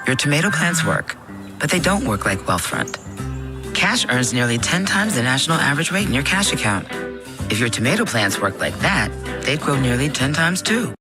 Your tomato plants work, but they don't work like Wealthfront. Cash earns nearly 10 times the national average rate in your cash account. If your tomato plants work like that, they'd grow nearly 10 times too.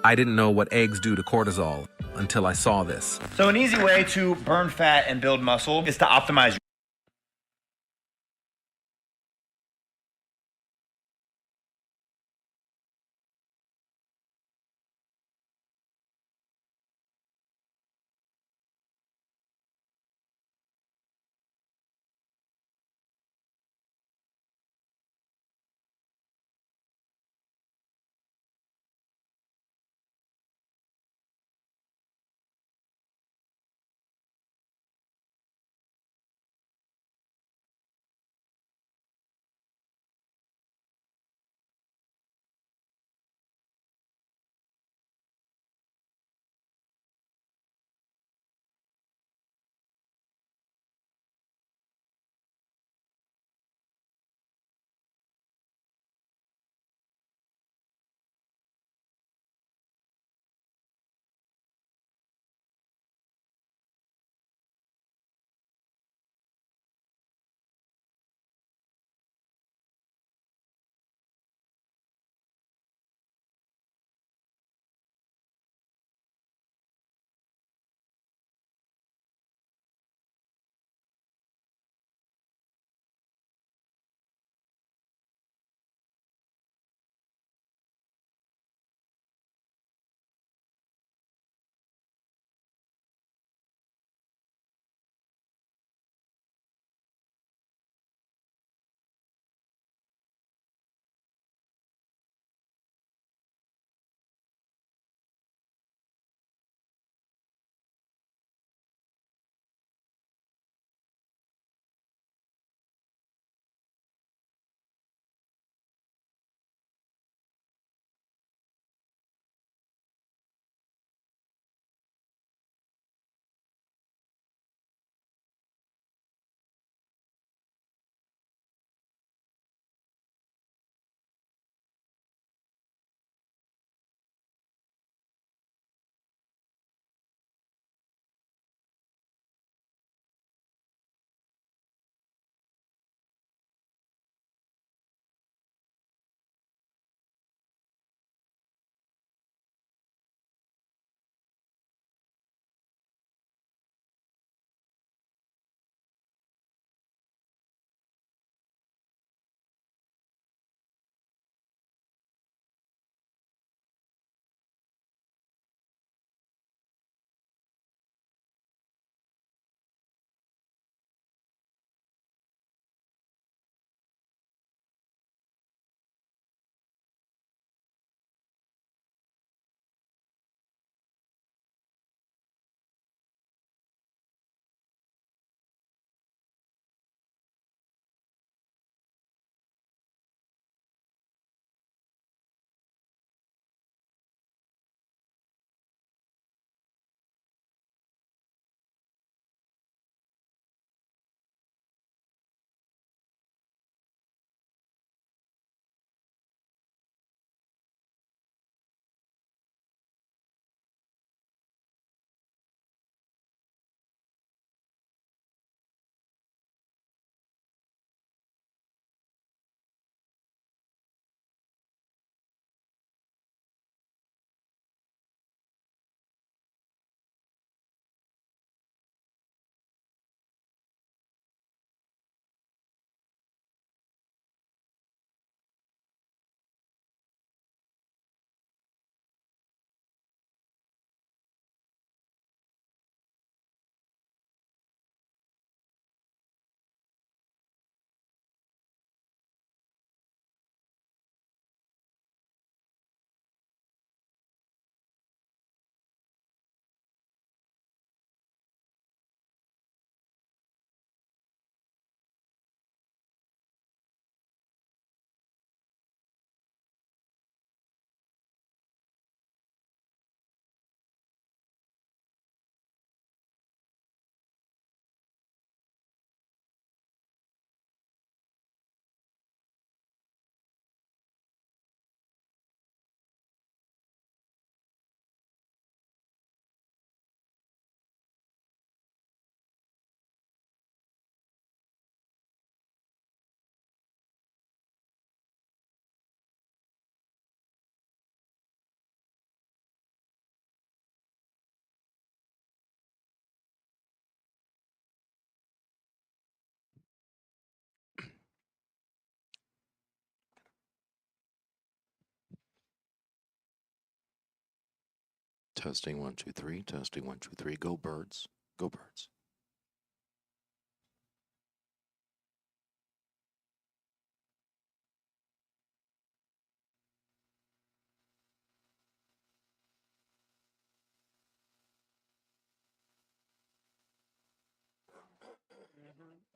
I didn't know what eggs do to cortisol until I saw this. So an easy way to burn fat and build muscle is to optimize Testing 1 2 3. Testing 1 2 3. Go birds. Go birds.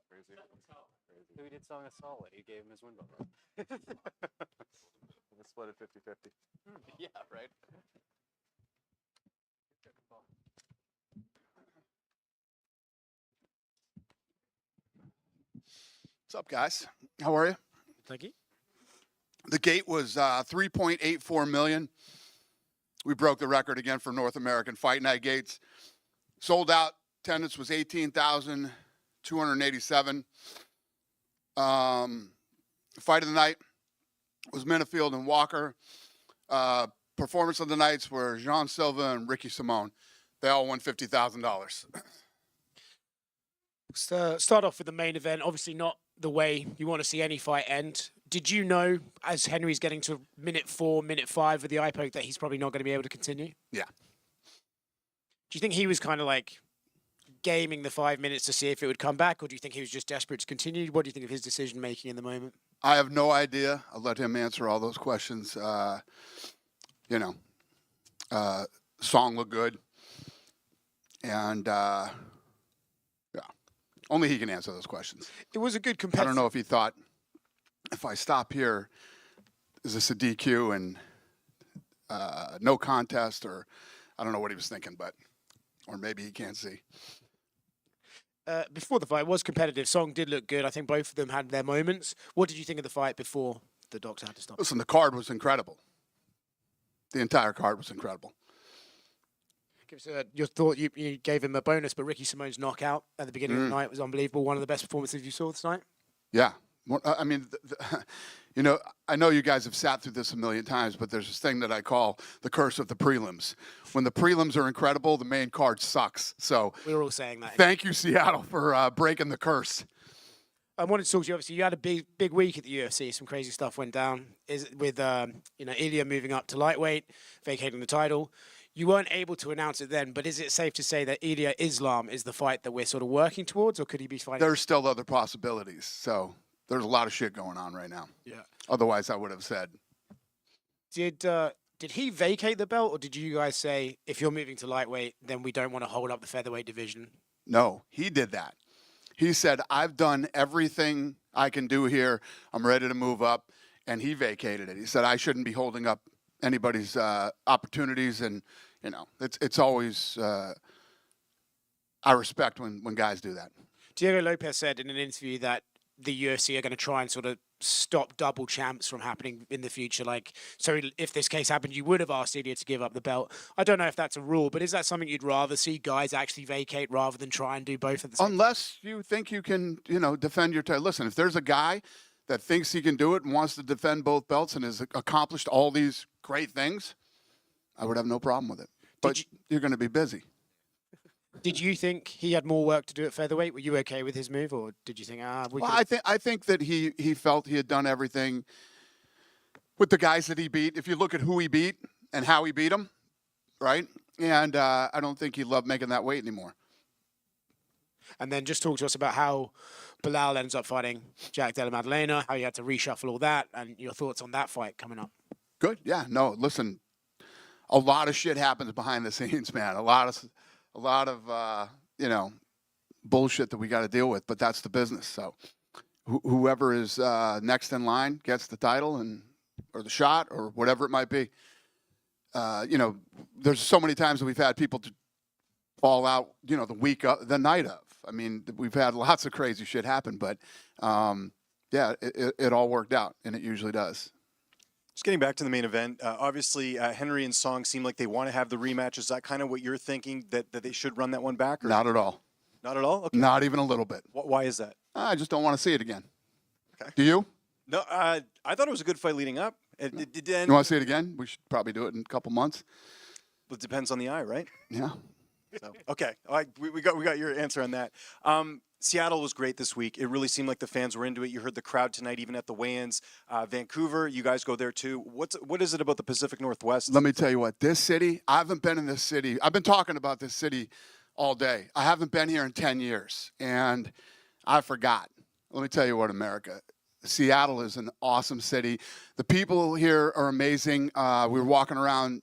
Crazy. Who did Song of Solid? He gave him his win button. The split at 50-50. Yeah, right. What's up, guys? How are you? Thank you. The gate was 3.84 million. We broke the record again for North American Fight Night gates. Sold out. Attendance was 18,287. Fight of the night was Minifield and Walker. Performance of the nights were Jean Silva and Ricky Simone. They all won $50,000. Start off with the main event. Obviously not the way you want to see any fight end. Did you know, as Henry's getting to minute 4, minute 5 with the eye poke, that he's probably not going to be able to continue? Yeah. Do you think he was kind of like gaming the 5 minutes to see if it would come back, or do you think he was just desperate to continue? What do you think of his decision making in the moment? I have no idea. I'll let him answer all those questions. Song looked good. And, only he can answer those questions. It was a good I competitive. don't know if he thought, if I stop here, is this a DQ and no contest, or I don't know what he was thinking, or maybe he can't see. Before the fight, it was competitive. Song did look good. I think both of them had their moments. What did you think of the fight before the doctor had to stop? Listen, the card was incredible. The entire card was incredible. Give us your thought. You gave him a bonus, but Ricky Simone's knockout at the beginning of the night was unbelievable. One of the best performances you saw this night. Yeah. I mean, I know you guys have sat through this a million times, but there's this thing that I call the curse of the prelims. When the prelims are incredible, the main card sucks. So We're all saying that. thank you, Seattle, for breaking the curse. I wanted to talk to you. Obviously, you had a big week at the UFC. Some crazy stuff went down. With Ilya moving up to lightweight, vacating the title. You weren't able to announce it then, but is it safe to say that Ilya Islam is the fight that we're sort of working towards, or could he be fighting? There's still other possibilities. So there's a lot of shit going on right now. Yeah. Otherwise, I would have said. Did he vacate the belt, or did you guys say, if you're moving to lightweight, then we don't want to hold up the featherweight division? No, he did that. He said, I've done everything I can do here. I'm ready to move up. And he vacated it. He said, I shouldn't be holding up anybody's opportunities. And, it's always, I respect when guys do that. Diego Lopez said in an interview that the UFC are going to try and sort of stop double champs from happening in the future. So if this case happened, you would have asked Ilya to give up the belt. I don't know if that's a rule, but is that something you'd rather see guys actually vacate rather than try and do both at the same time? Unless you think you can, defend your title. Listen, if there's a guy that thinks he can do it and wants to defend both belts and has accomplished all these great things, I would have no problem with it. But you're going to be busy. Did you think he had more work to do at featherweight? Were you okay with his move, or did you think, I think that he felt he had done everything with the guys that he beat. If you look at who he beat and how he beat them, right? And I don't think he loved making that weight anymore. And then just talk to us about how Bilal ends up fighting Jack Della Maddalena, how you had to reshuffle all that, and your thoughts on that fight coming up. Good. Yeah. No. Listen, a lot of shit happens behind the scenes, man. A lot of bullshit that we got to deal with, but that's the business. So whoever is next in line gets the title or the shot or whatever it might be. There's so many times that we've had people to fall out, the night of. I mean, we've had lots of crazy shit happen, but it all worked out, and it usually does. Just getting back to the main event, obviously Henry and Song seem like they want to have the rematch. Is that kind of what you're thinking, that they should run that one back? Or? Not at all. Not at all? Okay. Not even a little bit. Why is that? I just don't want to see it again. Okay. Do you? No, I thought it was a good fight leading up. You want to see it again? We should probably do it in a couple months. It depends on the eye, right? Yeah. So, okay. All right. We got your answer on that. Seattle was great this week. It really seemed like the fans were into it. You heard the crowd tonight, even at the weigh-ins. Vancouver, you guys go there too. What is it about the Pacific Northwest? Let me tell you what, this city, I haven't been in this city. I've been talking about this city all day. I haven't been here in 10 years, and I forgot. Let me tell you what, America. Seattle is an awesome city. The people here are amazing. We were walking around,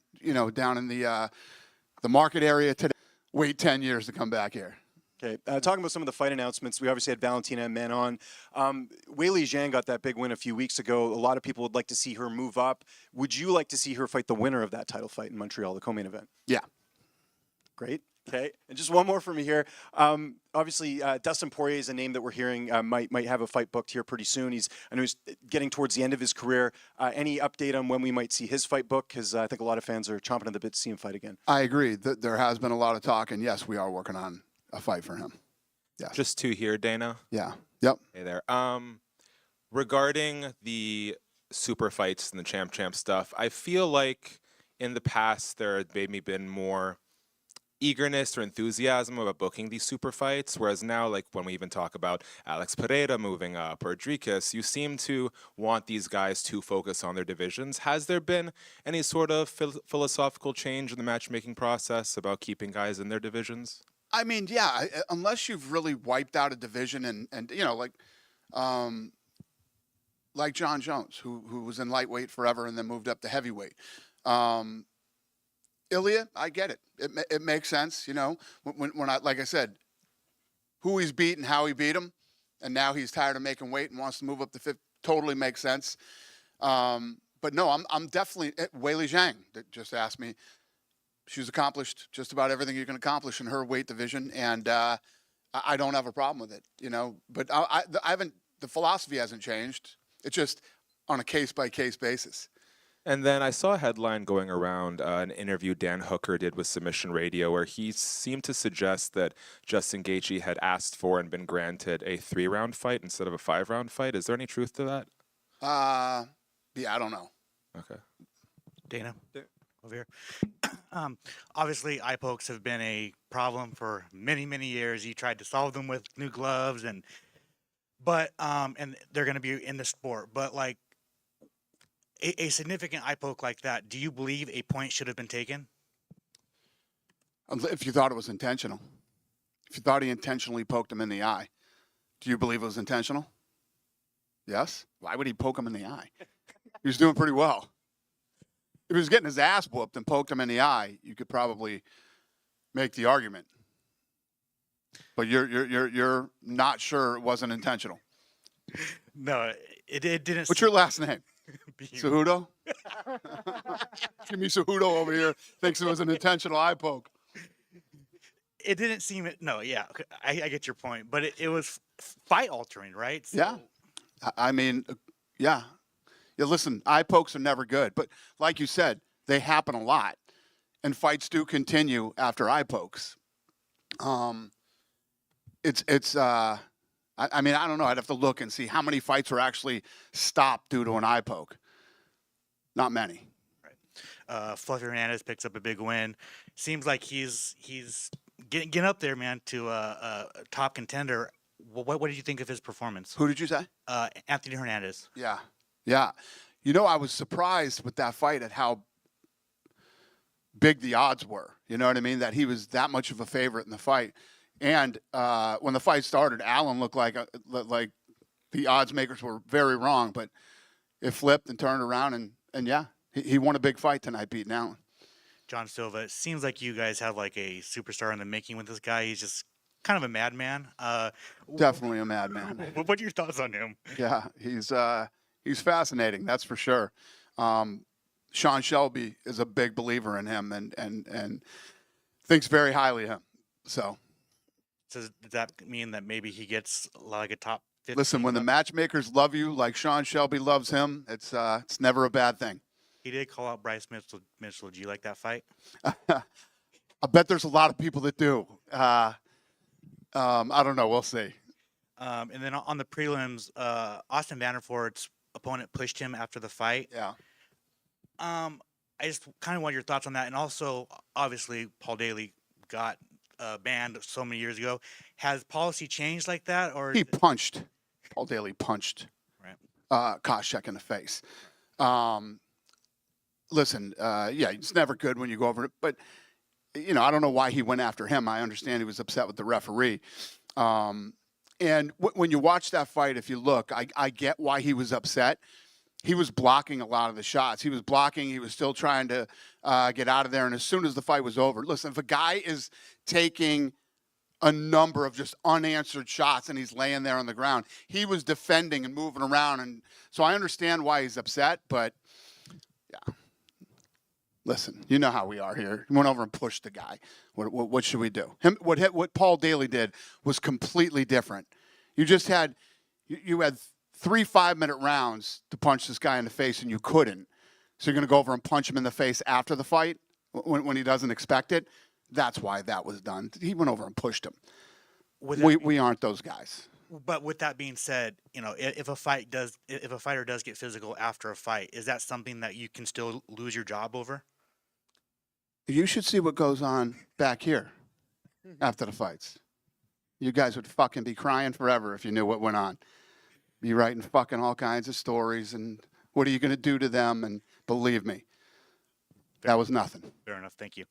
down in the market area today. Wait 10 years to come back here. Okay, talking about some of the fight announcements, we obviously had Valentina and Manon. Weili Zhang got that big win a few weeks ago. A lot of people would like to see her move up. Would you like to see her fight the winner of that title fight in Montreal, the co-main event? Yeah. Great. Okay, and just one more for me here. Obviously, Dustin Poirier is a name that we're hearing might have a fight booked here pretty soon. I know he's getting towards the end of his career. Any update on when we might see his fight book? Because I think a lot of fans are chomping at the bit to see him fight again. I agree. There has been a lot of talk, and yes, we are working on a fight for him. Yeah. Just two here, Dana. Yeah. Yep. Hey there. Regarding the super fights and the champ stuff, I feel like in the past there had maybe been more eagerness or enthusiasm about booking these super fights, whereas now, like when we even talk about Alex Pereira moving up or Dricus, you seem to want these guys to focus on their divisions. Has there been any sort of philosophical change in the matchmaking process about keeping guys in their divisions? I mean, yeah, unless you've really wiped out a division and like John Jones, who was in lightweight forever and then moved up to heavyweight. Ilya, I get it. It makes sense, when like I said, who he's beat and how he beat him, and now he's tired of making weight and wants to move up to 50, totally makes sense. But no, I'm definitely Weili Zhang that just asked me. She's accomplished just about everything you can accomplish in her weight division, and I don't have a problem with it, But I haven't. The philosophy hasn't changed. It's just on a case-by-case basis. And then I saw a headline going around an interview Dan Hooker did with Submission Radio where he seemed to suggest that Justin Gaethje had asked for and been granted a 3-round fight instead of a 5-round fight. Is there any truth to that? Yeah, I don't know. Okay. Dana, over here. Obviously, eye pokes have been a problem for many, many years. You tried to solve them with new gloves, and they're going to be in the sport. But like a significant eye poke like that, do you believe a point should have been taken? If you thought it was intentional, if you thought he intentionally poked him in the eye, do you believe it was intentional? Yes. Why would he poke him in the eye? He was doing pretty well. If he was getting his ass whooped and poked him in the eye, you could probably make the argument. But you're not sure it wasn't intentional. No, it didn't. What's your last name? Cejudo? Jimmy Cejudo over here thinks it was an intentional eye poke. It didn't seem it. No, yeah, I get your point, but it was fight altering, right? So, yeah, I mean, yeah. Listen, eye pokes are never good, but like you said, they happen a lot, and fights do continue after eye pokes. I mean, I don't know. I'd have to look and see how many fights were actually stopped due to an eye poke. Not many. Right. Fluffy Hernandez picks up a big win. Seems like he's getting up there, man, to a top contender. What did you think of his performance? Who did you say? Anthony Hernandez. Yeah. I was surprised with that fight at how big the odds were. You know what I mean? That he was that much of a favorite in the fight. And when the fight started, Allen looked like the odds makers were very wrong, but it flipped and turned around, and yeah, he won a big fight tonight, beating Allen. John Silva, it seems like you guys have like a superstar in the making with this guy. He's just kind of a madman. Definitely a madman. What are your thoughts on him? Yeah, he's fascinating, that's for sure. Sean Shelby is a big believer in him and thinks very highly of him. So does that mean that maybe he gets like a top 15? Listen, when the matchmakers love you like Sean Shelby loves him, it's never a bad thing. He did call out Bryce Mitchell. Do you like that fight? I bet there's a lot of people that do. I don't know. We'll see. And then on the prelims, Austin Vanderfort's opponent pushed him after the fight. Yeah. I just kind of want your thoughts on that. And also, obviously, Paul Daly got banned so many years ago. Has policy changed like that, or He punched. Paul Daly punched right? Koscheck in the face. Listen, yeah, it's never good when you go over it, but you know, I don't know why he went after him. I understand he was upset with the referee. And when you watch that fight, if you look, I get why he was upset. He was blocking a lot of the shots. He was blocking. He was still trying to get out of there. And as soon as the fight was over, listen, if a guy is taking a number of just unanswered shots and he's laying there on the ground, he was defending and moving around. And so I understand why he's upset, but yeah. Listen, you know how we are here. He went over and pushed the guy. What should we do? What Paul Daly did was completely different. You just had you had 3 5-minute rounds to punch this guy in the face, and you couldn't. So you're going to go over and punch him in the face after the fight when he doesn't expect it? That's why that was done. He went over and pushed him. We aren't those guys. But with that being said, you know, if a fighter does get physical after a fight, is that something that you can still lose your job over? You should see what goes on back here after the fights. You guys would fucking be crying forever if you knew what went on. Be writing fucking all kinds of stories and what are you going to do to them? And believe me, that was nothing. Fair enough. Thank you.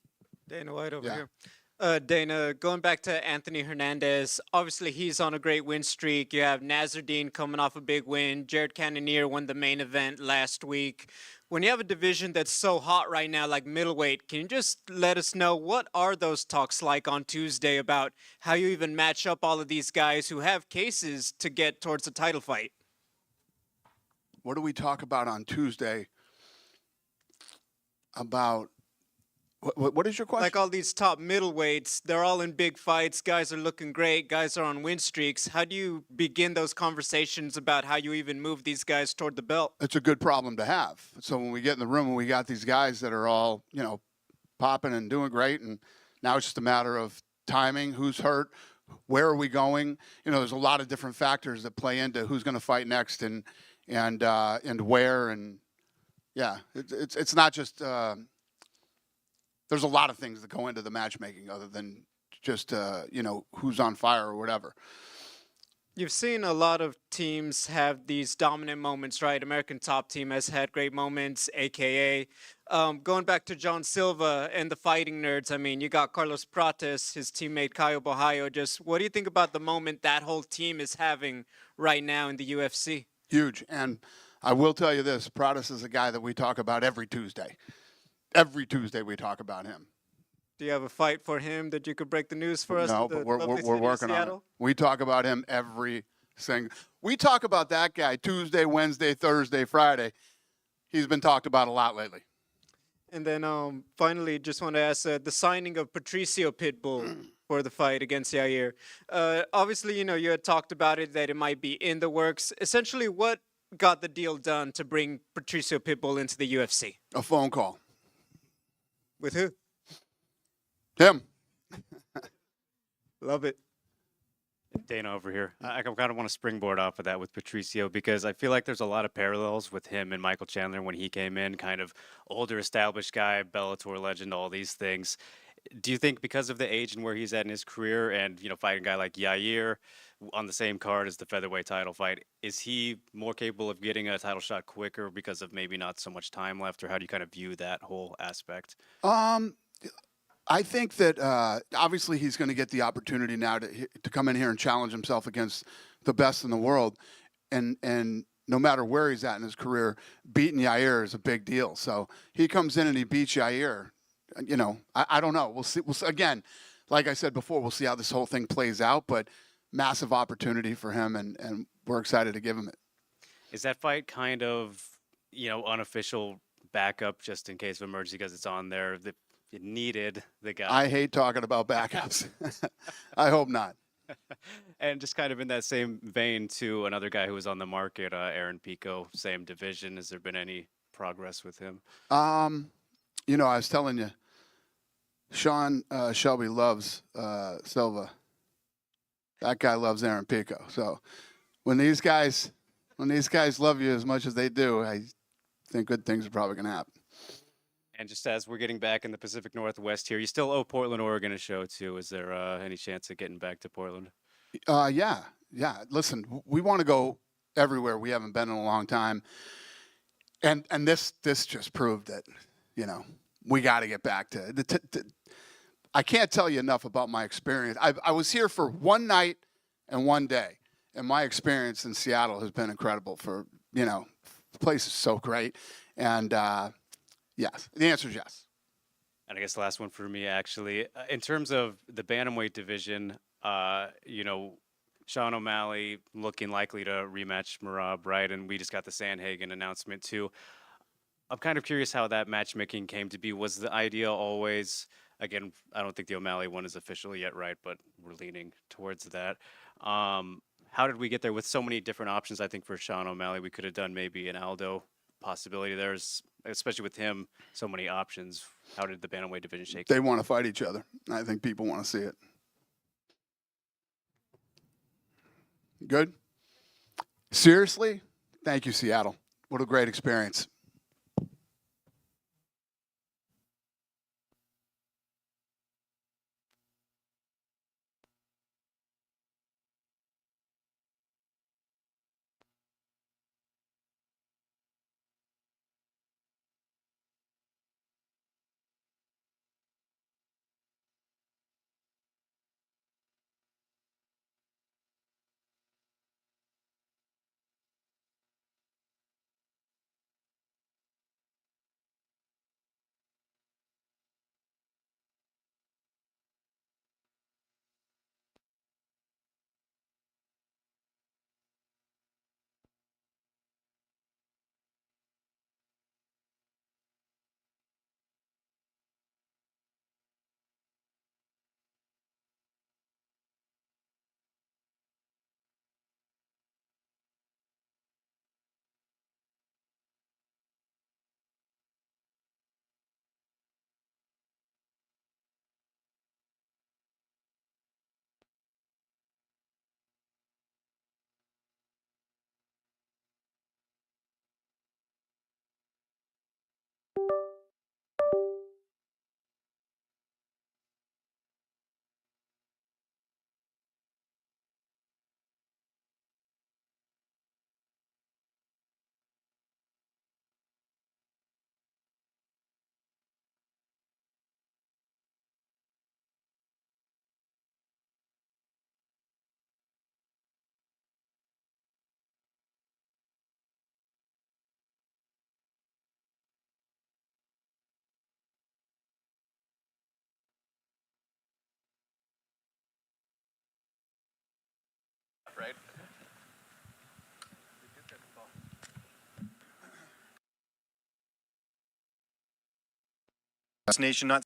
Dana White over Yeah. here. Dana, going back to Anthony Hernandez, obviously he's on a great win streak. You have Nasruddin coming off a big win. Jared Cannonier won the main event last week. When you have a division that's so hot right now, like middleweight, can you just let us know what are those talks like on Tuesday about how you even match up all of these guys who have cases to get towards a title fight? What do we talk about on Tuesday about what is your question? Like all these top middleweights, they're all in big fights. Guys are looking great. Guys are on win streaks. How do you begin those conversations about how you even move these guys toward the belt? It's a good problem to have. So when we get in the room and we got these guys that are all, you know, popping and doing great, and now it's just a matter of timing, who's hurt, where are we going? You know, there's a lot of different factors that play into who's going to fight next and where, and yeah, it's not just. There's a lot of things that go into the matchmaking other than just, you know, who's on fire or whatever. You've seen a lot of teams have these dominant moments, right? American Top Team has had great moments, a.k.a. Going back to John Silva and the Fighting Nerds, I mean, you got Carlos Prates, his teammate Caio Borraio. Just what do you think about the moment that whole team is having right now in the UFC? Huge. And I will tell you this, Prates is a guy that we talk about every Tuesday. Every Tuesday we talk about him. Do you have a fight for him that you could break the news for us? No, the but we're lovely city of working on it. Seattle? We talk about him every single. We talk about that guy Tuesday, Wednesday, Thursday, Friday. He's been talked about a lot lately. And then finally, just want to ask the signing of Patricio Pitbull for the fight against Yair. Obviously, you know, you had talked about it, that it might be in the works. Essentially, what got the deal done to bring Patricio Pitbull into the UFC? A phone call. With who? Him. Love it. Dana over here. I kind of want to springboard off of that with Patricio because I feel like there's a lot of parallels with him and Michael Chandler when he came in, kind of older, established guy, Bellator legend, all these things. Do you think because of the age and where he's at in his career and, you know, fighting a guy like Yair on the same card as the featherweight title fight, is he more capable of getting a title shot quicker because of maybe not so much time left, or how do you kind of view that whole aspect? I think that obviously he's going to get the opportunity now to come in here and challenge himself against the best in the world, and no matter where he's at in his career, beating Yair is a big deal. So he comes in and he beats Yair. You know, I don't know. We'll see. Again, like I said before, we'll see how this whole thing plays out. But massive opportunity for him, and we're excited to give him it. Is that fight kind of, you know, unofficial backup just in case of emergency because it's on there? It needed the guy. I hate talking about backups. I hope not. And just kind of in that same vein, too, another guy who was on the market, Aaron Pico, same division. Has there been any progress with him? You know, I was telling you, Sean Shelby loves Silva. That guy loves Aaron Pico. So when these guys love you as much as they do, I think good things are probably going to happen. And just as we're getting back in the Pacific Northwest here, you still owe Portland, Oregon a show too. Is there any chance of getting back to Portland? Yeah. Listen, we want to go everywhere we haven't been in a long time, and this just proved that, we got to get back to. I can't tell you enough about my experience. I was here for one night and one day, and my experience in Seattle has been incredible. The place is so great, and yes, the answer is yes. And I guess the last one for me, actually, in terms of the bantamweight division, Sean O'Malley looking likely to rematch Merab, right? And we just got the Sandhagen announcement too. I'm kind of curious how that matchmaking came to be. Was the idea always, again, I don't think the O'Malley one is official yet, right? But we're leaning towards that. How did we get there with so many different options? I think for Sean O'Malley, we could have done maybe an Aldo possibility. There's, especially with him, so many options. How did the bantamweight division shake? They want to fight each other. I think people want to see it. Good? Seriously? Thank you, Seattle. What a great experience. Right. Nation, not.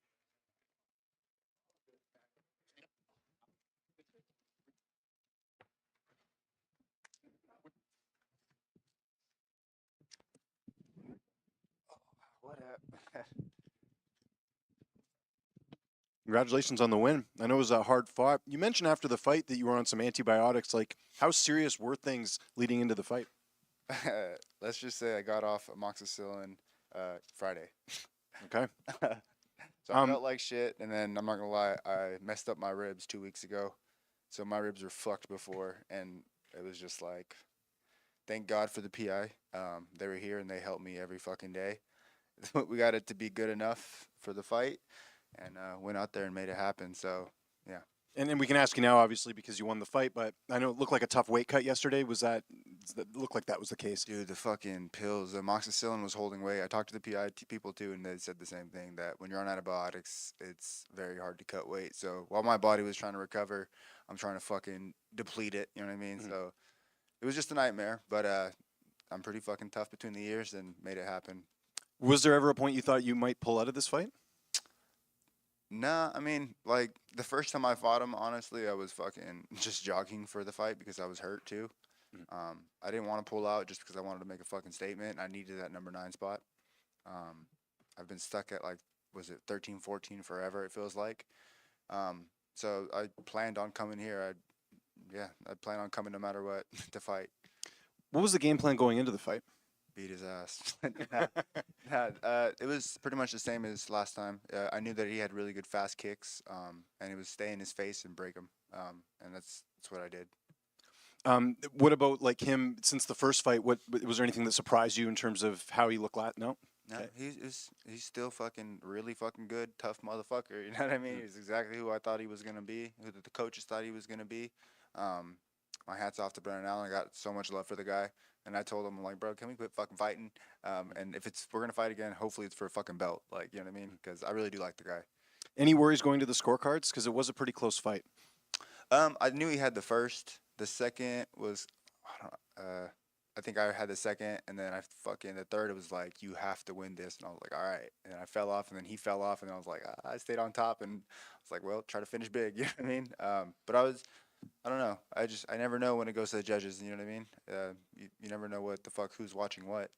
What up? Congratulations on the win. I know it was a hard fought. You mentioned after the fight that you were on some antibiotics. Like, how serious were things leading into the fight? Let's just say I got off amoxicillin Friday. Okay. So I felt like shit, and then I'm not gonna lie, I messed up my ribs 2 weeks ago. So my ribs were fucked before, and it was just like, thank God for the PI. They were here and they helped me every fucking day. We got it to be good enough for the fight, and went out there and made it happen. So yeah. And then we can ask you now, obviously, because you won the fight, but I know it looked like a tough weight cut yesterday. Does that look like that was the case? Dude, the fucking pills, the amoxicillin was holding weight. I talked to the PI people too, and they said the same thing, that when you're on antibiotics, it's very hard to cut weight. So while my body was trying to recover, I'm trying to fucking deplete it. You know what I mean? Mm-hmm. So it was just a nightmare, but I'm pretty fucking tough between the ears and made it happen. Was there ever a point you thought you might pull out of this fight? Nah, I mean, like, the first time I fought him, honestly, I was fucking just jogging for the fight because I was hurt too. I didn't want to pull out just because I wanted to make a fucking statement. I needed that number 9 spot. I've been stuck at, like, was it 13, 14 forever, it feels like. So I planned on coming here. I plan on coming no matter what to fight. What was the game plan going into the fight? beat his ass. It was pretty much the same as last time. I knew that he had really good fast kicks, and he would stay in his face and break him, and that's what I did. What about like him since the first fight? What was there anything that surprised you in terms of how he looked? No. No, Okay. he's still fucking really fucking good, tough motherfucker. You know what I mean? He's exactly who I thought he was gonna be, who the coaches thought he was gonna be. My hat's off to Brennan Allen. I got so much love for the guy, and I told him, I'm like, bro, can we quit fucking fighting? And if we're gonna fight again, hopefully it's for a fucking belt. Like, you know what I mean? Because I really do like the guy. Any worries going to the scorecards? Because it was a pretty close fight. I knew he had the first. The second was, I think I had the second, and then the third. It was like, you have to win this, and I was like, all right. And I fell off, and then he fell off, and I was like, I stayed on top, and I was like, well, try to finish big. You know what I mean? But I don't know. I never know when it goes to the judges. You know what I mean? You never know what the fuck who's watching what.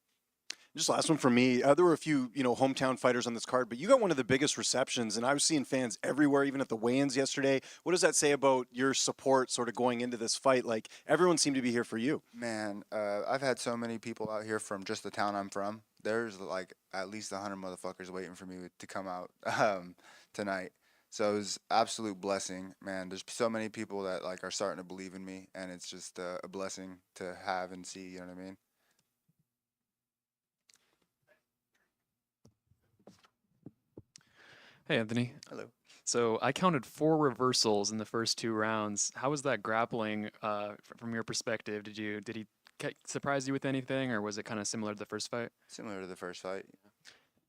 Just last one for me. There were a few, hometown fighters on this card, but you got one of the biggest receptions, and I was seeing fans everywhere, even at the weigh-ins yesterday. What does that say about your support sort of going into this fight? Like, everyone seemed to be here for you. Man, I've had so many people out here from just the town I'm from. There's like at least 100 motherfuckers waiting for me to come out tonight. So it was absolute blessing, man. There's so many people that like are starting to believe in me, and it's just a blessing to have and see. You know what I mean? Hey, Anthony. Hello. So I counted 4 reversals in the first 2 rounds. How was that grappling from your perspective? Did he surprise you with anything, or was it kind of similar to the first fight? Similar to the first fight.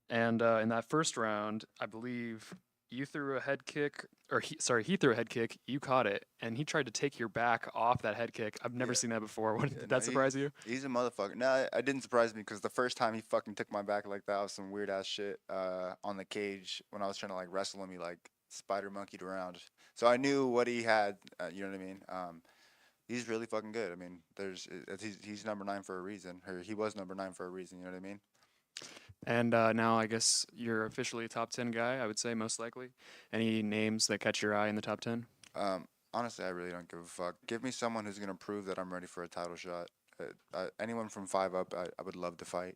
And in that first round, I believe you threw a head kick, or he threw a head kick. You caught it, and he tried to take your back off that head kick. I've never seen that before. Did that surprise you? He's a motherfucker. No, it didn't surprise me because the first time he fucking took my back like that was some weird ass shit on the cage when I was trying to like wrestle him. He like spider monkeyed around. So I knew what he had. You know what I mean? He's really fucking good. I mean, he's number 9 for a reason. Or he was number 9 for a reason. You know what I mean? And now I guess you're officially a top 10 guy, I would say, most likely. Any names that catch your eye in the top 10? Honestly, I really don't give a fuck. Give me someone who's going to prove that I'm ready for a title shot. Anyone from 5 up, I would love to fight.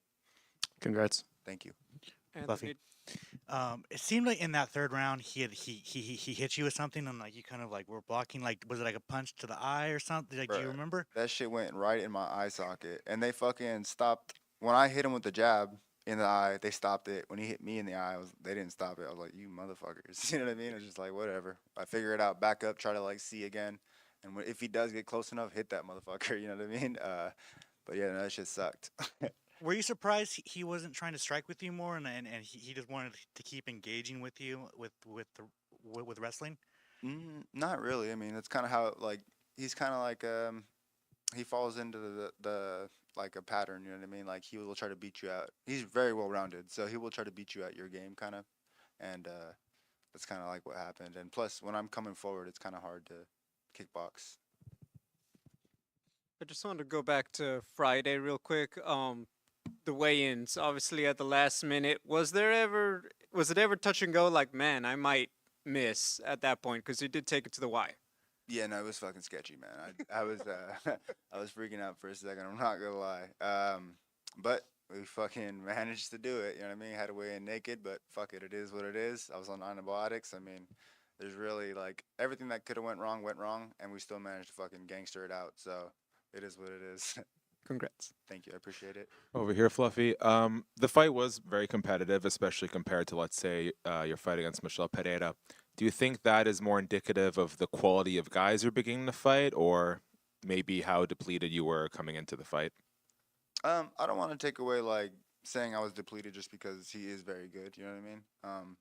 Congrats. Thank you. Fluffy. It seemed like in that third round he hit you with something, and like you kind of like were blocking. Like, was it like a punch to the eye or something? Like, do you remember? That shit went right in my eye socket, and they fucking stopped. When I hit him with the jab in the eye, they stopped it. When he hit me in the eye, they didn't stop it. I was like, you motherfuckers. You know what I mean? It's just like, whatever. I figure it out, back up, try to like see again. And if he does get close enough, hit that motherfucker. You know what I mean? But yeah, no, that shit sucked. Were you surprised he wasn't trying to strike with you more, and he just wanted to keep engaging with you with wrestling? Not really. I mean, that's kind of how like he's kind of like he falls into the like a pattern. You know what I mean? Like he will try to beat you out. He's very well rounded, so he will try to beat you at your game, kind of, and that's kind of like what happened. And plus, when I'm coming forward, it's kind of hard to kickbox. I just wanted to go back to Friday real quick. The weigh-ins, obviously at the last minute. Was it ever touch and go? Like, man, I might miss at that point because you did take it to the wire. Yeah, no, it was fucking sketchy, man. I was I was freaking out for a second. I'm not gonna lie. But we fucking managed to do it. You know what I mean? Had to weigh in naked, but fuck it. It is what it is. I was on antibiotics. I mean, there's really like everything that could have went wrong, and we still managed to fucking gangster it out. So it is what it is. Congrats. Thank you. I appreciate it. Over here, Fluffy. The fight was very competitive, especially compared to, let's say, your fight against Michel Pereira. Do you think that is more indicative of the quality of guys you're beginning to fight, or maybe how depleted you were coming into the fight? I don't want to take away like saying I was depleted just because he is very good. You know what I mean?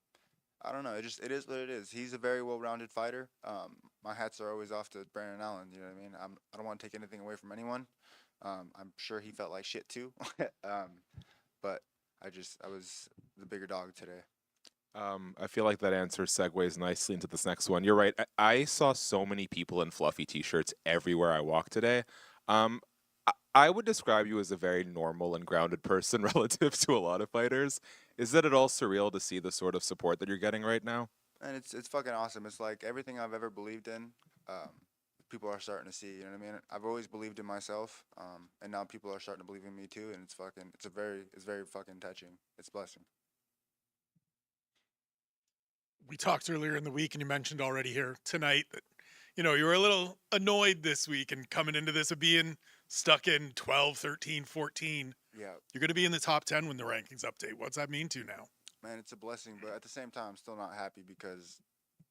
I don't know. It is what it is. He's a very well-rounded fighter. My hats are always off to Brandon Allen. You know what I mean? I don't want to take anything away from anyone. I'm sure he felt like shit too. But I was the bigger dog today. I feel like that answer segues nicely into this next one. You're right. I saw so many people in fluffy t-shirts everywhere I walked today. I would describe you as a very normal and grounded person relative to a lot of fighters. Is it at all surreal to see the sort of support that you're getting right now? And it's fucking awesome. It's like everything I've ever believed in. people are starting to see. You know what I mean? I've always believed in myself, and now people are starting to believe in me too. And it's very fucking touching. It's a blessing. We talked earlier in the week, and you mentioned already here tonight that you were a little annoyed this week and coming into this of being stuck in 12, 13, 14. Yeah. You're going to be in the top 10 when the rankings update. What's that mean to you now? Man, it's a blessing, but at the same time, I'm still not happy because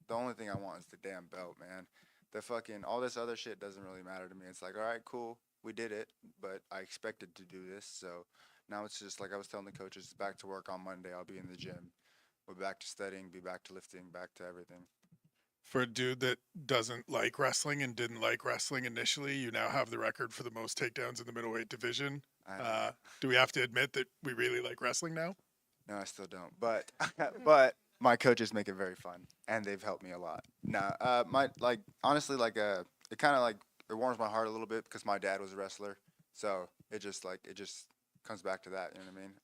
the only thing I want is the damn belt, man. The fucking all this other shit doesn't really matter to me. It's like, all right, cool, we did it, but I expected to do this, so now it's just like I was telling the coaches, back to work on Monday. I'll be in the gym. We're back to studying, be back to lifting, back to everything. For a dude that doesn't like wrestling and didn't like wrestling initially, you now have the record for the most takedowns in the middleweight division. Do we have to admit that we really like wrestling now? No, I still don't. But but my coaches make it very fun, and they've helped me a lot. Nah, honestly, it kind of it warms my heart a little bit because my dad was a wrestler, so it just comes back to that. You know what I mean?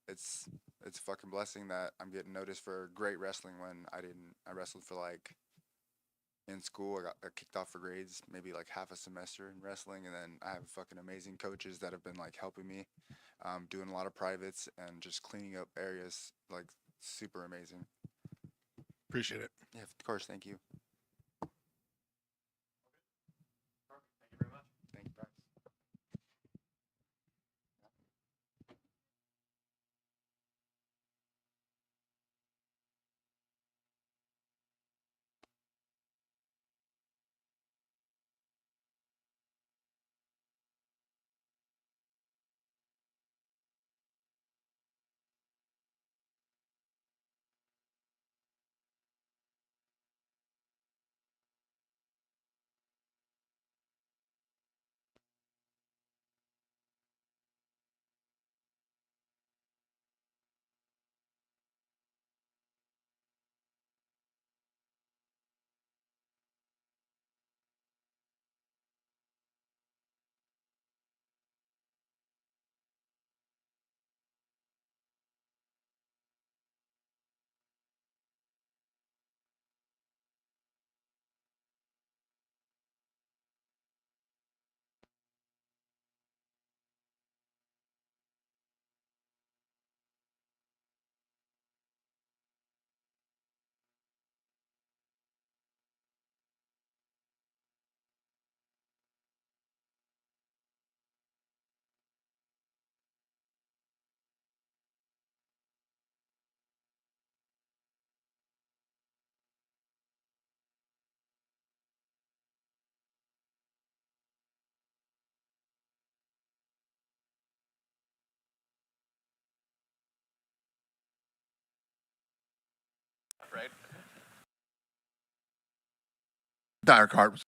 It's a fucking blessing that I'm getting noticed for great wrestling when I didn't. I wrestled for in school. I got kicked off for grades, maybe half a semester in wrestling, and then I have fucking amazing coaches that have been helping me, doing a lot of privates and just cleaning up areas, super amazing. Appreciate it. Yeah, of course. Thank you. Thank you very much. Thank you, Bryce. Right. Dire card was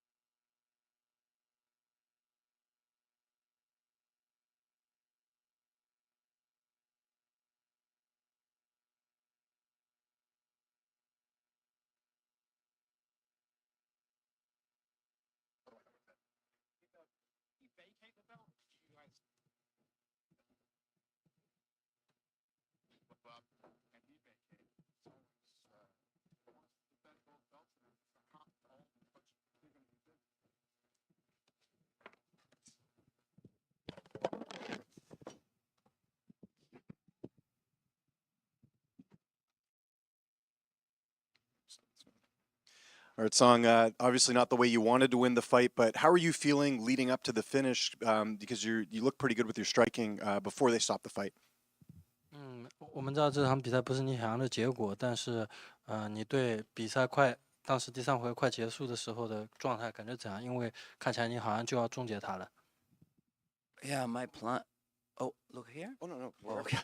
All right, Song, obviously not the way you wanted to win the fight, but how are you feeling leading up to the finish? Because you look pretty good with your striking before they stopped the fight. 我们知道这场比赛不是你想要的结果，但是，你对比赛当时第3回合快结束的时候的状态感觉怎样？因为看起来你好像就要终结它了。Yeah, my plan. Oh, look here. Oh no. Oh, okay.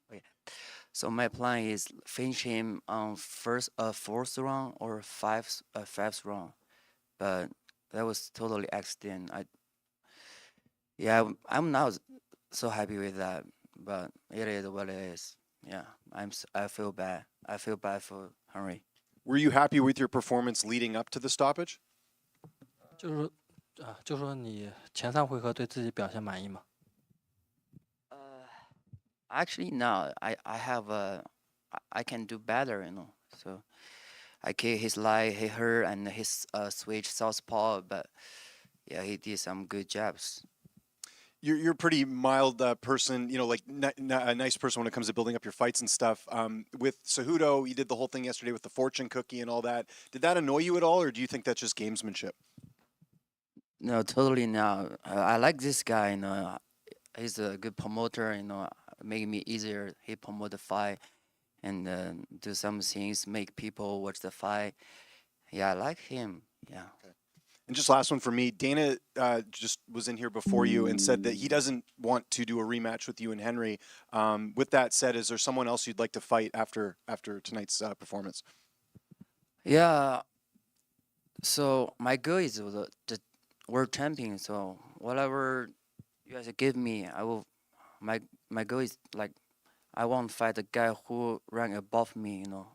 Okay. So my plan is finish him on fourth round or fifth round, but that was totally accident. I'm not so happy with that, but it is what it is. Yeah, I feel bad. I feel bad for Henry. Were you happy with your performance leading up to the stoppage? 就说你前3回合对自己表现满意吗？ Actually, no. I can do better, So I kick his leg, hit her, and his switch southpaw. But yeah, he did some good jabs. You're a pretty mild person, you know, like a nice person when it comes to building up your fights and stuff. With Cejudo, you did the whole thing yesterday with the fortune cookie and all that. Did that annoy you at all, or do you think that's just gamesmanship? No, totally not. I like this guy. You know, he's a good promoter. You know, making me easier. He promote the fight and do some things, make people watch the fight. Yeah, I like him. Yeah. And just last one for me, Dana just was in here before you and said that he doesn't want to do a rematch with you and Henry. With that said, is there someone else you'd like to fight after tonight's performance? Yeah. So my goal is the world champion. So whatever you guys give me, I will. My goal is like I want to fight the guy who rank above me. You know,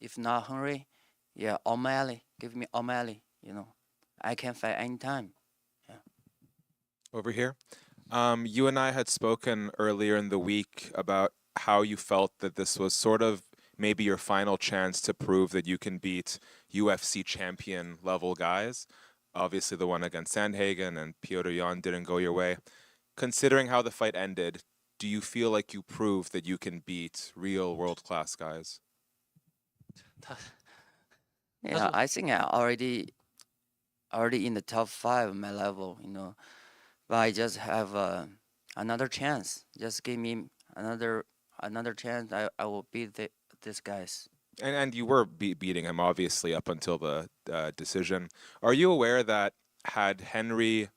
if not Henry, yeah, O'Malley. Give me O'Malley. You know. I can fight anytime. Yeah. Over here. You and I had spoken earlier in the week about how you felt that this was sort of maybe your final chance to prove that you can beat UFC champion level guys. Obviously, the one against Sandhagen and Piotr Jan didn't go your way. Considering how the fight ended, do you feel like you proved that you can beat real world-class guys? Yeah, I think I already in the top 5 of my level, you know. But I just have another chance. Just give me another chance. I will beat these guys. And you were beating him, obviously, up until the decision. Are you aware that had Henry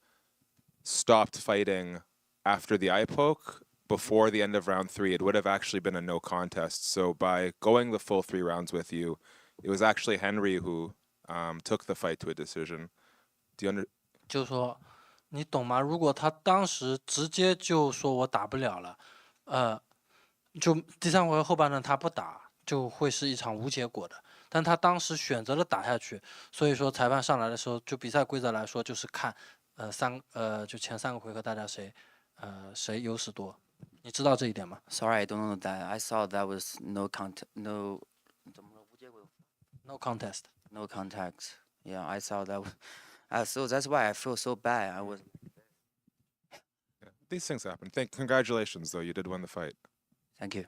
stopped fighting after the eye poke, before the end of round 3, it would have actually been a no contest. So by going the full 3 rounds with you, it was actually Henry who took the fight to a decision. Do you understand? 就是说，你懂吗？如果他当时直接就说我打不了了，就第3回合后半段他不打，就会是一场无结果的。但他当时选择了打下去，所以说裁判上来的时候，就比赛规则来说，就是看就前3个回合大家谁优势多。你知道这一点吗 ？Sorry, I don't know that. I thought that was no contest. No contest. No contact. Yeah, I thought that was. So that's why I feel so bad. I was. Yeah, these things happen. Congratulations, though. You did win the fight. Thank you.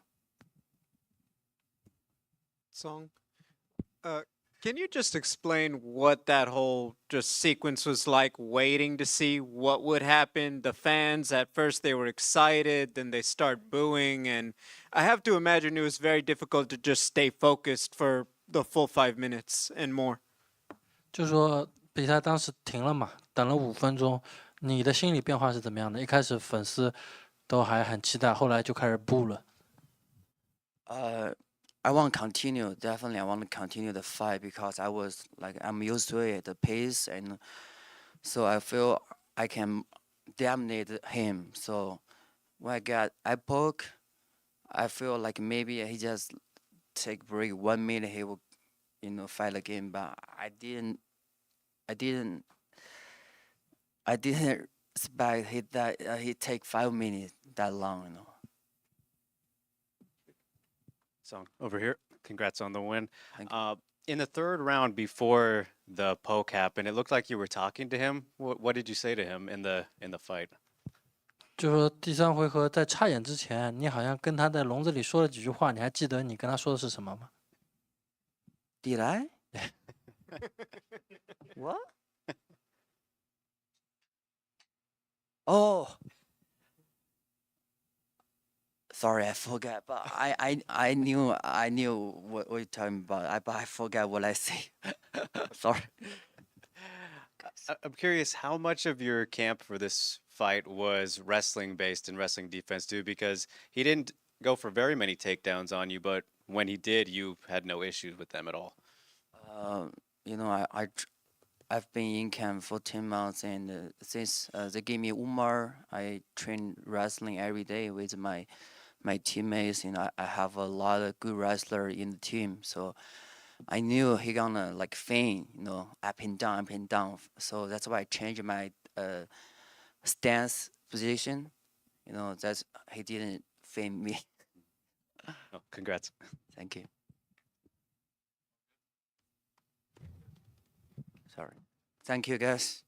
Song. Can you just explain what that whole just sequence was like, waiting to see what would happen? The fans, at first they were excited, then they start booing, and I have to imagine it was very difficult to just stay focused for the full 5 minutes and more. 就是说比赛当时停了嘛，等了5分钟，你的心理变化是怎么样的？一开始粉丝都还很期待，后来就开始boo了。I want to continue. Definitely, I want to continue the fight because I'm used to it, the pace, and so I feel I can dominate him. So when I got eye poke, I feel like maybe he just take break 1 minute, he will, fight again. But I didn't expect he take 5 minutes that long, So over here, congrats on the win. In the 3rd round before the poke happened, it looked like you were talking to him. What did you say to him in the fight? 就是说第3回合在插眼之前，你好像跟他在笼子里说了几句话，你还记得你跟他说的是什么吗 ？Did I? What? Oh. Sorry, I forgot. But I knew what you're talking about. But I forgot what I say. Sorry. I'm curious, how much of your camp for this fight was wrestling based and wrestling defense too? Because he didn't go for very many takedowns on you, but when he did, you had no issues with them at all. I've been in camp for 10 months, and since they gave me Umar, I train wrestling every day with my teammates, and I have a lot of good wrestlers in the team. So I knew he gonna feint, up and down. So that's why I changed my stance position. That's he didn't feint me. Oh, congrats. Thank you. Sorry. Thank you, guys.